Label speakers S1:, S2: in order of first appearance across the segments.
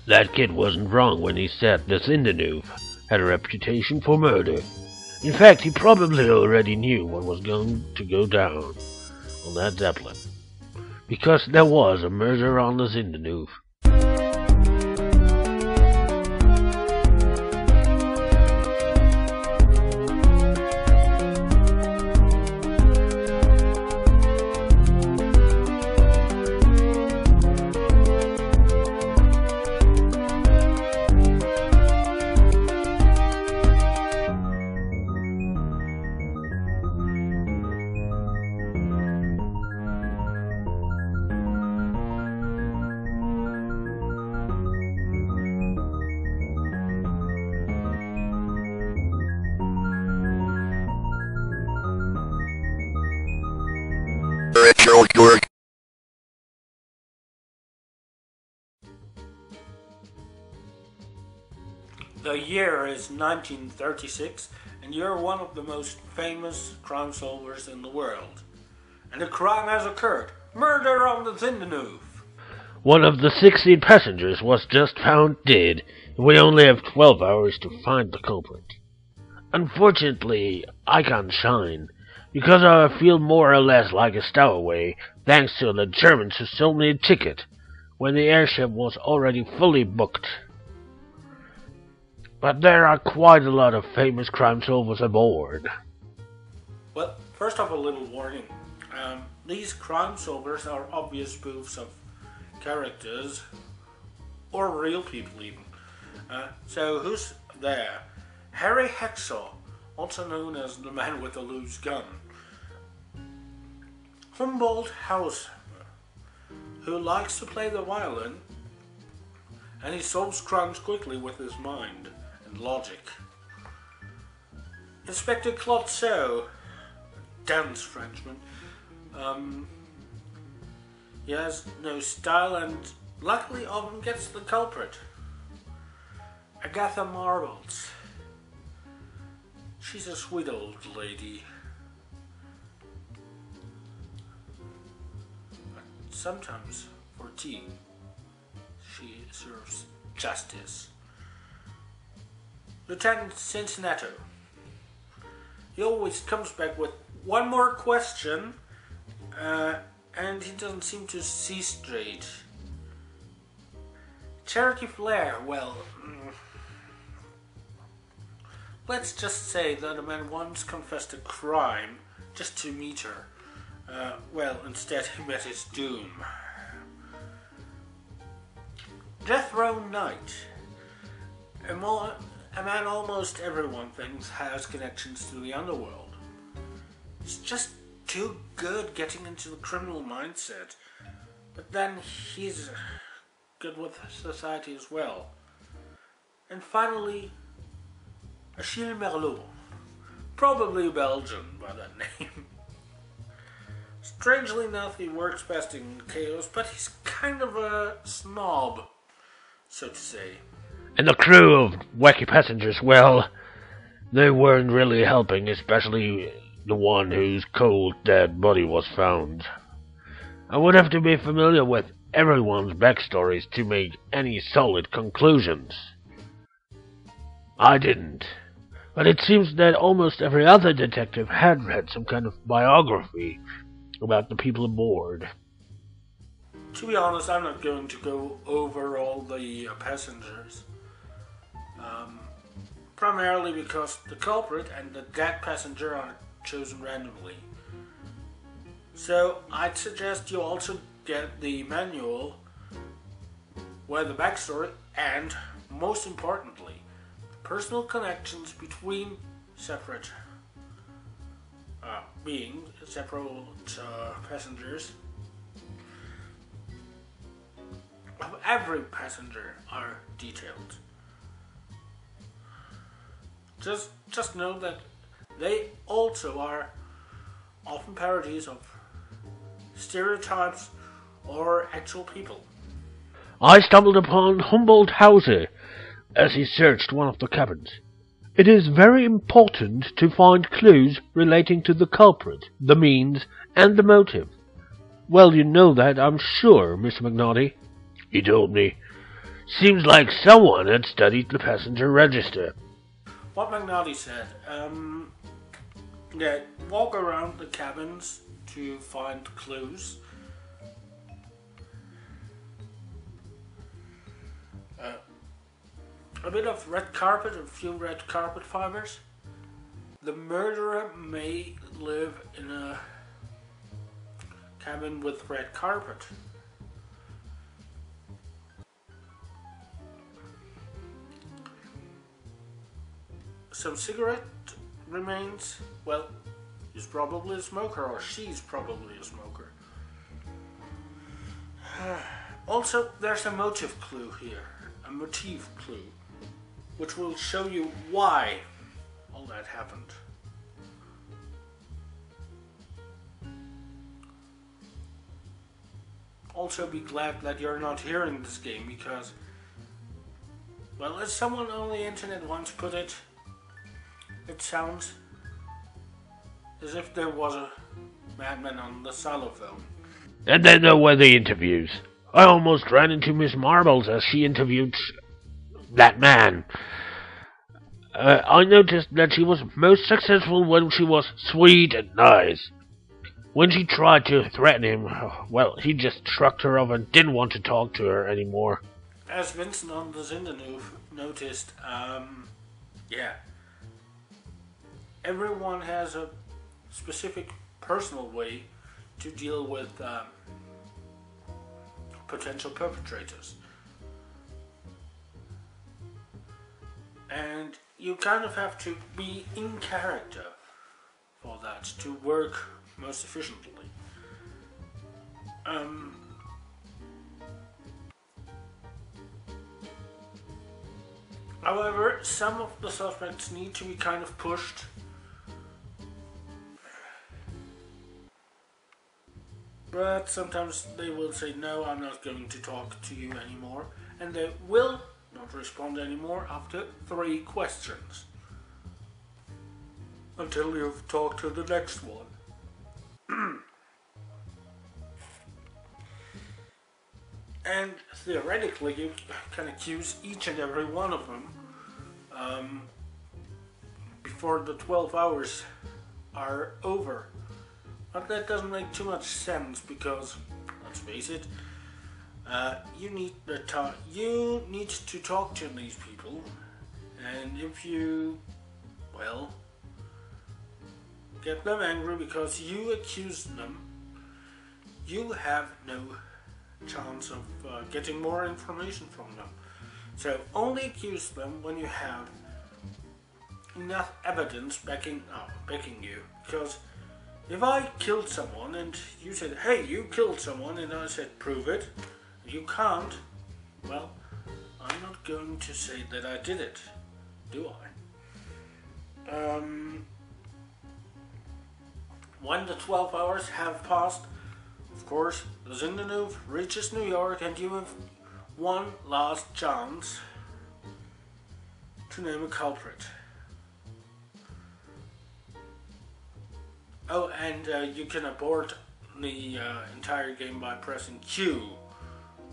S1: That kid wasn't wrong when he said the Zinderneuf had a reputation for murder. In fact, he probably already knew what was going to go down on that Zeppelin, because there was a murder on the Zinderneuf.
S2: RetroKork.
S3: The year is 1936, and you're one of the most famous crime solvers in the world. And a crime has occurred. Murder on the Zinderneuf.
S1: One of the 16 passengers was just found dead, and we only have 12 hours to find the culprit. Unfortunately, I can't shine, because I feel more or less like a stowaway, thanks to the Germans who sold me a ticket when the airship was already fully booked. But there are quite a lot of famous crime solvers aboard.
S3: Well, first off, a little warning. These crime solvers are obvious spoofs of characters, or real people even. So who's there? Harry Hacksaw, also known as the man with the loose gun. Humboldt House, who likes to play the violin, and he solves crimes quickly with his mind and logic. Inspector Clotso, dense Frenchman. He has no style and luckily often gets the culprit. Agatha Marbles. She's a sweet old lady. But sometimes, for tea, she serves justice. Lieutenant Cincinnati. He always comes back with one more question, and he doesn't seem to see straight. Cherokee Flair, well, let's just say that a man once confessed a crime just to meet her. Well, instead he met his doom. Death Row Knight. A man almost everyone thinks has connections to the underworld. He's just too good getting into the criminal mindset. But then he's good with society as well. And finally, Achille Merlot. Probably Belgian by that name. Strangely enough, he works best in chaos, but he's kind of a snob, so to say.
S1: And the crew of wacky passengers, well, they weren't really helping, especially the one whose cold, dead body was found. I would have to be familiar with everyone's backstories to make any solid conclusions. I didn't, but it seems that almost every other detective had read some kind of biography about the people aboard.
S3: To be honest, I'm not going to go over all the passengers. Primarily because the culprit and the dead passenger are chosen randomly. So I'd suggest you also get the manual where the backstory and, most importantly, personal connections between separate beings, separate passengers of every passenger are detailed. Just know that they also are often parodies of stereotypes or actual people.
S1: I stumbled upon Humboldt Hauser as he searched one of the cabins. It is very important to find clues relating to the culprit, the means, and the motive. Well, you know that, I'm sure, Mr. Magnotti. He told me. Seems like someone had studied the passenger register.
S3: What Magnotti said, yeah, walk around the cabins to find clues. A bit of red carpet, a few red carpet fibers. The murderer may live in a cabin with red carpet. Some cigarette remains. Well, he's probably a smoker, or she's probably a smoker. Also, there's a motive clue here, a motif clue, which will show you why all that happened. Also, be glad that you're not hearing this game because, well, as someone on the internet once put it, it sounds as if there was a madman on the xylophone.
S1: And then there were the interviews. I almost ran into Miss Marbles as she interviewed that man. I noticed that she was most successful when she was sweet and nice. When she tried to threaten him, well, he just shrugged her off and didn't want to talk to her anymore.
S3: As Vincent on the Zinderneuf noticed, yeah, everyone has a specific personal way to deal with potential perpetrators. And you kind of have to be in character for that to work most efficiently. However, some of the suspects need to be kind of pushed. But sometimes they will say, no, I'm not going to talk to you anymore. And they will not respond anymore after 3 questions. Until you've talked to the next one. And theoretically, you can accuse each and every one of them before the 12 hours are over. But that doesn't make too much sense because, let's face it, you need to talk to these people, and if you, well, get them angry because you accuse them, you have no chance of getting more information from them. So only accuse them when you have enough evidence backing you. Because if I killed someone and you said, hey, you killed someone, and I said, prove it, and you can't, well, I'm not going to say that I did it, do I? When the 12 hours have passed, of course, the Zinderneuf reaches New York and you have one last chance to name a culprit. Oh, and you can abort the entire game by pressing Q,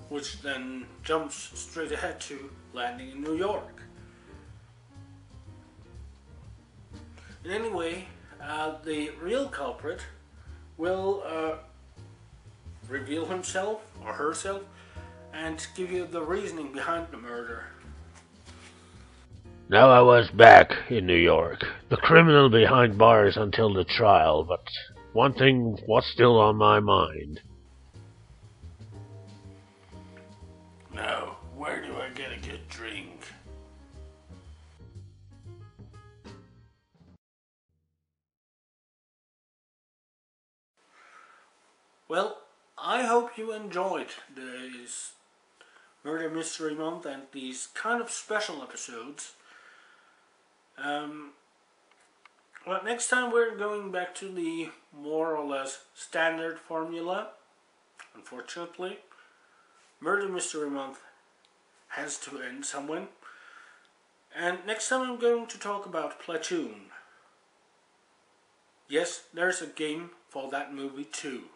S3: which then jumps straight ahead to landing in New York. And anyway, the real culprit will reveal himself or herself and give you the reasoning behind the murder.
S1: Now I was back in New York, the criminal behind bars until the trial, but one thing was still on my mind.
S3: Now, where do I get a good drink? Well, I hope you enjoyed this Murder Mystery Month and these kind of special episodes. Well, next time we're going back to the more or less standard formula. Unfortunately, Murder Mystery Month has to end somewhere. And next time I'm going to talk about Platoon. Yes, there's a game for that movie too.